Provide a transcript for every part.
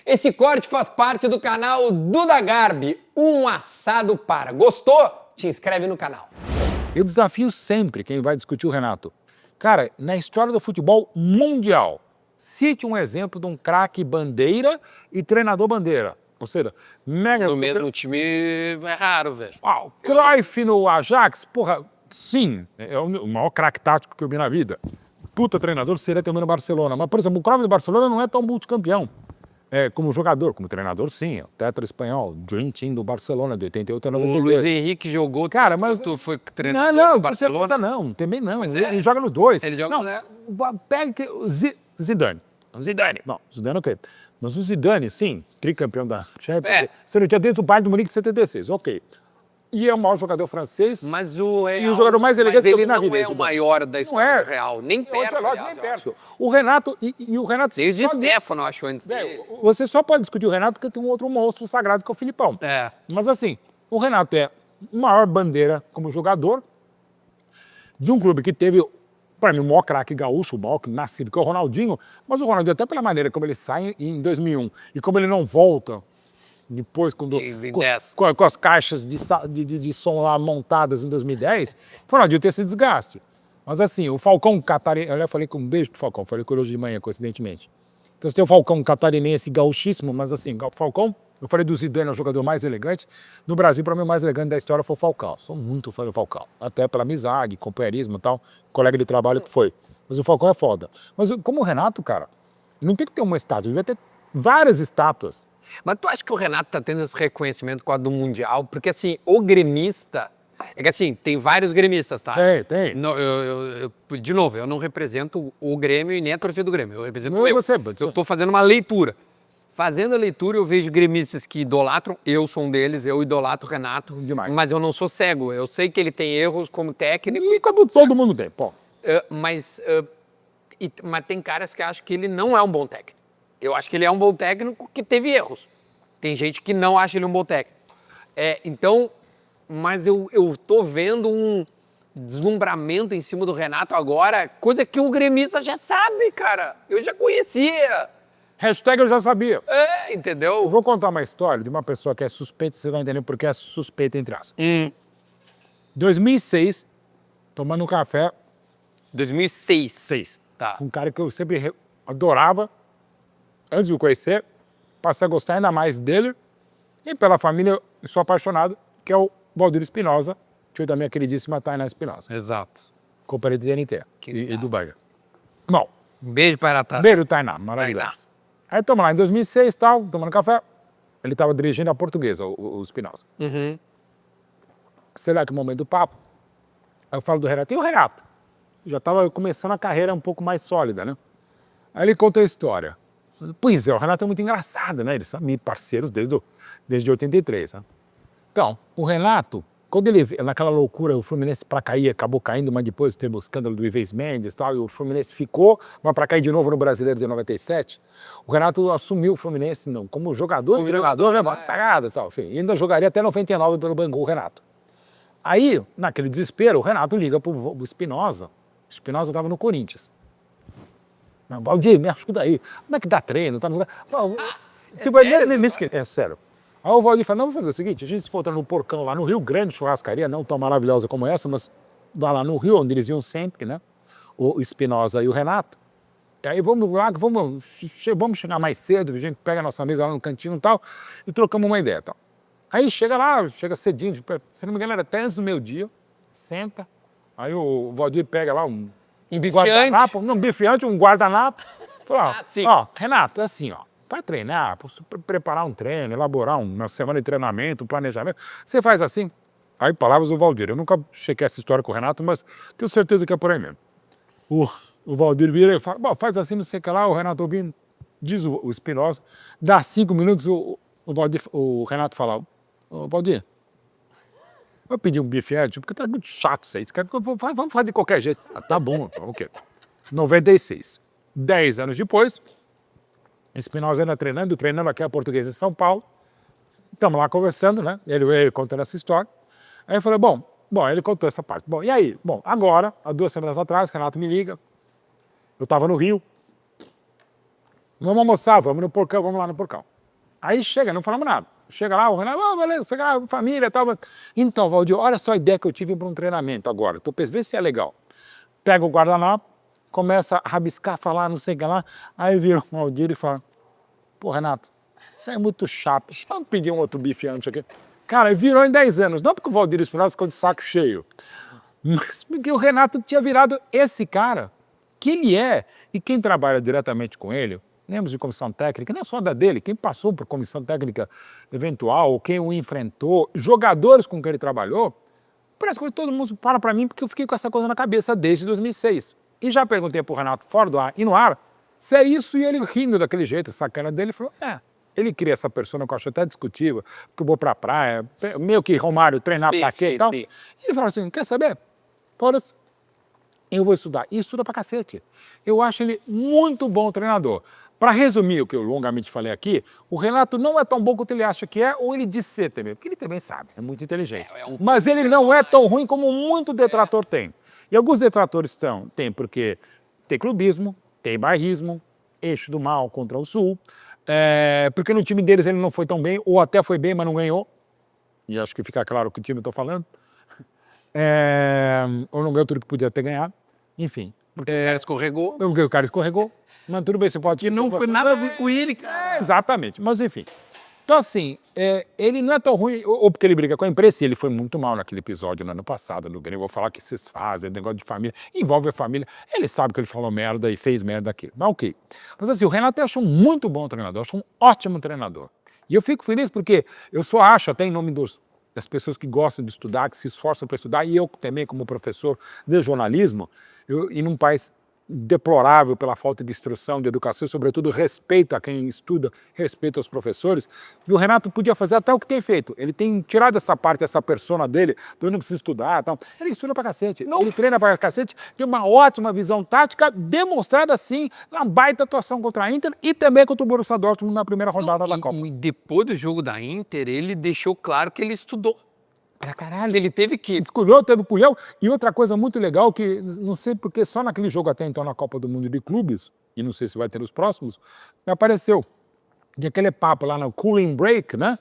Esse corte faz parte do canal Duda Garbi, um assado para. Gostou? Te inscreve no canal. Eu desafio sempre quem vai discutir o Renato. Cara, na história do futebol mundial, cite um exemplo de um craque bandeira e treinador bandeira. Ou seja, mega... No mesmo time é raro, velho. Ah, o Cruyff no Ajax, porra, sim, é o maior craque tático que eu vi na vida. Puta treinador seria também no Barcelona. Mas, por exemplo, o Cruyff do Barcelona não é tão multicampeão. Como jogador, como treinador, sim. O tetra espanhol, Dream Team do Barcelona, de 88 a 92. O Luiz Henrique jogou... Cara, mas... Tu foi treinador do Barcelona? Não, também não. Mas Ele joga nos dois. Ele joga... Não, pega o Zidane. O Zidane. Não, o Zidane ok. Mas o Zidane, sim, tricampeão da Champions. Você não tinha dentro do Bayern do Munique de 76, ok. E é o maior jogador francês. Mas o Real, e o jogador mais elegante que eu vi na vida. Ele não é o maior da história do Real, nem perto. Nem perto. O Renato, e o Renato... Desde Stefano, acho, antes dele. Você só pode discutir o Renato porque tem um outro monstro sagrado que é o Filipão. Mas assim, o Renato é a maior bandeira como jogador de um clube que teve, para mim, o maior craque gaúcho, o maior nascido, que é o Ronaldinho. Mas o Ronaldinho, até pela maneira como ele sai em 2001 e como ele não volta... Depois, com as caixas de som lá montadas em 2010, não adianta ter esse desgaste. Mas assim, o Falcão catarinense... Eu falei com um beijo pro Falcão, falei com ele hoje de manhã, coincidentemente. Então você tem o Falcão catarinense gauchíssimo, mas assim, o Falcão, eu falei do Zidane, é o jogador mais elegante. No Brasil, para mim, o mais elegante da história foi o Falcão. Sou muito fã do Falcão. Até pela amizade, companheirismo e tal, colega de trabalho que foi. Mas o Falcão é foda. Mas como o Renato, cara, não tem que ter uma estátua, devia ter várias estátuas. Mas tu acha que o Renato tá tendo esse reconhecimento por causa do Mundial? Porque assim, o gremista... É que assim, tem vários gremistas, tá? Tem. De novo, eu não represento o Grêmio e nem a torcida do Grêmio. Eu represento eu tô fazendo uma leitura. Fazendo a leitura, eu vejo gremistas que idolatram. Eu sou um deles, eu idolatro o Renato. Demais. Mas eu não sou cego. Eu sei que ele tem erros como técnico. E todo mundo tem, pô. Mas tem caras que acham que ele não é um bom técnico. Eu acho que ele é um bom técnico que teve erros. Tem gente que não acha ele um bom técnico. Então, mas eu tô vendo um deslumbramento em cima do Renato agora, coisa que o gremista já sabe, cara. Eu já conhecia. Hashtag eu já sabia. Entendeu? Eu vou contar uma história de uma pessoa que é suspeita, você vai entender porque é suspeita entre aspas. 2006, tomando um café. 2006. Tá. Um cara que eu sempre adorava. Antes de o conhecer, passei a gostar ainda mais dele e pela família, sou apaixonado, que é o Valdir Espinosa, tio da minha queridíssima Tainá Espinosa. Exato. Companheiro de TNT e do Bahia. Bom. Um beijo para a Tainá. Beijo, Tainá, maravilhoso. Aí estamos lá em 2006, tal, tomando café. Ele estava dirigindo a Portuguesa, o Espinosa. Sei lá que momento do papo. Aí eu falo do Renato. E o Renato? Já estava começando a carreira um pouco mais sólida, né? Aí ele conta a história. Pois é, o Renato é muito engraçado, né? Eles são meus parceiros desde 83, né? Então, o Renato, quando ele, naquela loucura, o Fluminense para cair, acabou caindo, mas depois teve o escândalo do Ives Mendes e tal, e o Fluminense ficou, mas para cair de novo no Brasileiro de 97, o Renato assumiu o Fluminense não, como jogador, treinador, né? Batagada e tal, enfim, e ainda jogaria até 99 pelo Bangu, o Renato. Aí, naquele desespero, o Renato liga pro Espinosa. O Espinosa estava no Corinthians. Valdir, me ajuda aí. Como é que dá treino? Tá no... É sério. Aí o Valdir falou, não, vamos fazer o seguinte, a gente se encontra no Porcão lá no Rio, grande churrascaria, não tão maravilhosa como essa, mas lá no Rio, onde eles iam sempre, né? O Espinosa e o Renato. E aí vamos lá, vamos chegar mais cedo, a gente pega a nossa mesa lá no cantinho e tal, e trocamos uma ideia e tal. Aí chega lá, chega cedinho, se não me engano era até antes do meio-dia, senta, aí o Valdir pega lá um guardanapo, não, bifiante, um guardanapo. Fala, ó, Renato, é assim, ó, para treinar, para preparar um treino, elaborar uma semana de treinamento, um planejamento, você faz assim. Aí, palavras do Valdir. Eu nunca chequei essa história com o Renato, mas tenho certeza que é por aí mesmo. O Valdir vira e fala, bom, faz assim, não sei o que lá, o Renato ouvindo, diz o Espinosa, dá 5 minutos, o Renato fala, ô, Valdir, vou pedir um bife Ed, porque tá muito chato isso aí. Vamos fazer de qualquer jeito. Tá bom, ok. 96. 10 anos depois, Espinosa ainda treinando aqui a Portuguesa em São Paulo. Estamos lá conversando, né? Ele contando essa história. Aí eu falei, bom, ele contou essa parte. Bom, e aí? Bom, agora, há 2 semanas atrás, o Renato me liga. Eu estava no Rio. Vamos almoçar, vamos no porcão, vamos lá no porcão. Aí chega, não falamos nada. Chega lá, o Renato, valeu, chega lá, família e tal. Então, Valdir, olha só a ideia que eu tive para um treinamento agora. Vê se é legal. Pega o guardanapo, começa a rabiscar, falar, não sei o que lá. Aí vira o Valdir e fala, pô, Renato, isso é muito chato. Deixa eu pedir um outro bife antes aqui. Cara, virou em 10 anos. Não porque o Valdir Espinosa ficou de saco cheio, mas porque o Renato tinha virado esse cara que ele é. E quem trabalha diretamente com ele, membros de comissão técnica, não só da dele, quem passou por comissão técnica eventual, quem o enfrentou, jogadores com quem ele trabalhou, parece que todo mundo fala para mim porque eu fiquei com essa coisa na cabeça desde 2006. E já perguntei para o Renato fora do ar e no ar se é isso, e ele rindo daquele jeito, sacana dele, falou, ele cria essa persona que eu acho até discutível, porque eu vou pra praia, meio que Romário, treinar pra quê e tal. E ele fala assim, quer saber? Foda-se, eu vou estudar. E estuda pra cacete. Eu acho ele muito bom treinador. Para resumir o que eu longamente falei aqui, o Renato não é tão bom quanto ele acha que é, ou ele diz ser também, porque ele também sabe, é muito inteligente. Mas ele não é tão ruim como muito detrator tem. E alguns detratores tem porque tem clubismo, tem bairrismo, eixo do mal contra o sul, porque no time deles ele não foi tão bem, ou até foi bem, mas não ganhou. E acho que fica claro que o time eu estou falando. Ou não ganhou tudo que podia ter ganhado. Enfim. Porque o cara escorregou. Porque o cara escorregou. Mas tudo bem, você pode... Que não foi nada a ver com ele, cara. Exatamente, mas enfim. Então assim, ele não é tão ruim, ou porque ele briga com a imprensa, e ele foi muito mal naquele episódio no ano passado, no Grêmio, vou falar que vocês fazem, negócio de família, envolve a família, ele sabe que ele falou merda e fez merda aqui, mas ok. Mas assim, o Renato eu acho um muito bom treinador, eu acho um ótimo treinador. E eu fico feliz porque eu só acho, até em nome das pessoas que gostam de estudar, que se esforçam para estudar, e eu também como professor de jornalismo, e num país deplorável pela falta de instrução, de educação, e sobretudo respeito a quem estuda, respeito aos professores, e o Renato podia fazer até o que tem feito. Ele tem tirado essa parte, essa persona dele, do não precisa estudar, tal. Ele estuda pra cacete, ele treina pra cacete, tem uma ótima visão tática, demonstrada sim na baita atuação contra a Inter e também contra o Borussia Dortmund na primeira rodada da Copa. E depois do jogo da Inter, ele deixou claro que ele estudou. Pra caralho, ele teve que... Desculhou, teve culhão. E outra coisa muito legal, que não sei porque só naquele jogo até então na Copa do Mundo de Clubes, e não sei se vai ter os próximos, me apareceu. De aquele papo lá no cooling break, né?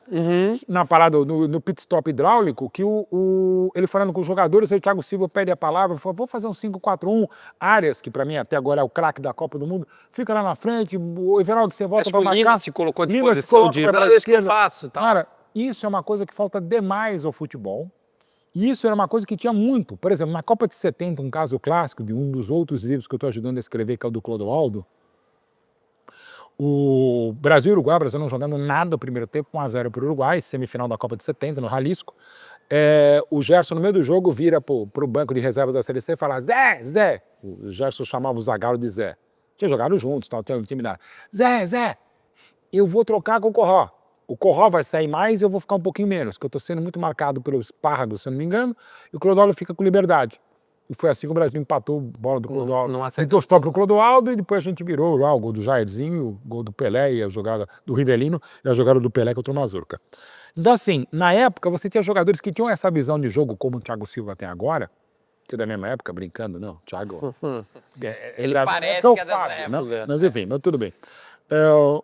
Na parada, no pit stop hidráulico, que ele falando com os jogadores, aí o Thiago Silva pede a palavra, falou, vou fazer um 5-4-1, Arias, que pra mim até agora é o craque da Copa do Mundo, fica lá na frente, o Everaldo, você volta pra marcar. Lima se colocou à disposição de... Isso que eu faço, tá? Cara, isso é uma coisa que falta demais ao futebol. E isso era uma coisa que tinha muito. Por exemplo, na Copa de 70, um caso clássico de um dos outros livros que eu estou ajudando a escrever, que é o do Clodoaldo, o Brasil e o Uruguai, o Brasil não jogando nada no primeiro tempo, 1-0 para o Uruguai, semifinal da Copa de 70, no Jalisco. O Gerson, no meio do jogo, vira para o banco de reserva da CLC e fala, Zé. O Gerson chamava o Zagallo de Zé. Tinha jogado juntos, tal, tinha intimidade. Zé, eu vou trocar com o Corró. O Corró vai sair mais e eu vou ficar um pouquinho menos, porque eu estou sendo muito marcado pelo espárrago, se eu não me engano, e o Clodoaldo fica com liberdade. E foi assim que o Brasil empatou a bola do Clodoaldo. Então stop pro Clodoaldo e depois a gente virou lá o gol do Jairzinho, o gol do Pelé e a jogada do Rivelino e a jogada do Pelé contra o Mazurca. Então assim, na época você tinha jogadores que tinham essa visão de jogo como o Thiago Silva tem agora, que é da mesma época, brincando, não, Thiago... Ele parece que é dessa época. Né? Mas enfim, mas tudo bem.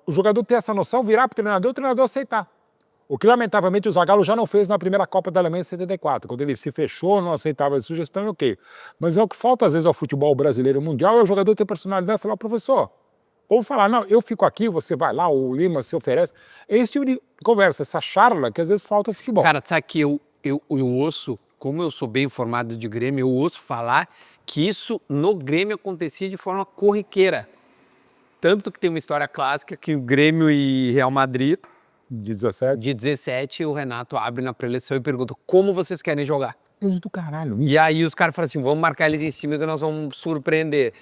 O jogador ter essa noção, virar para o treinador aceitar. O que, lamentavelmente, o Zagallo já não fez na primeira Copa da Alemanha em 74. Quando ele se fechou, não aceitava a sugestão, e ok. Mas é o que falta, às vezes, ao futebol brasileiro e mundial, é o jogador ter personalidade e falar, professor, ou falar, não, eu fico aqui, você vai lá, o Lima se oferece. É esse tipo de conversa, essa charla que às vezes falta ao futebol. Cara, sabe que eu ouço, como eu sou bem informado de Grêmio, eu ouço falar que isso no Grêmio acontecia de forma corriqueira. Tanto que tem uma história clássica que o Grêmio e Real Madrid, de 17? De 17, o Renato abre na preleção e pergunta como vocês querem jogar. Deus do caralho. E aí os caras falam assim, vamos marcar eles em cima e nós vamos surpreender.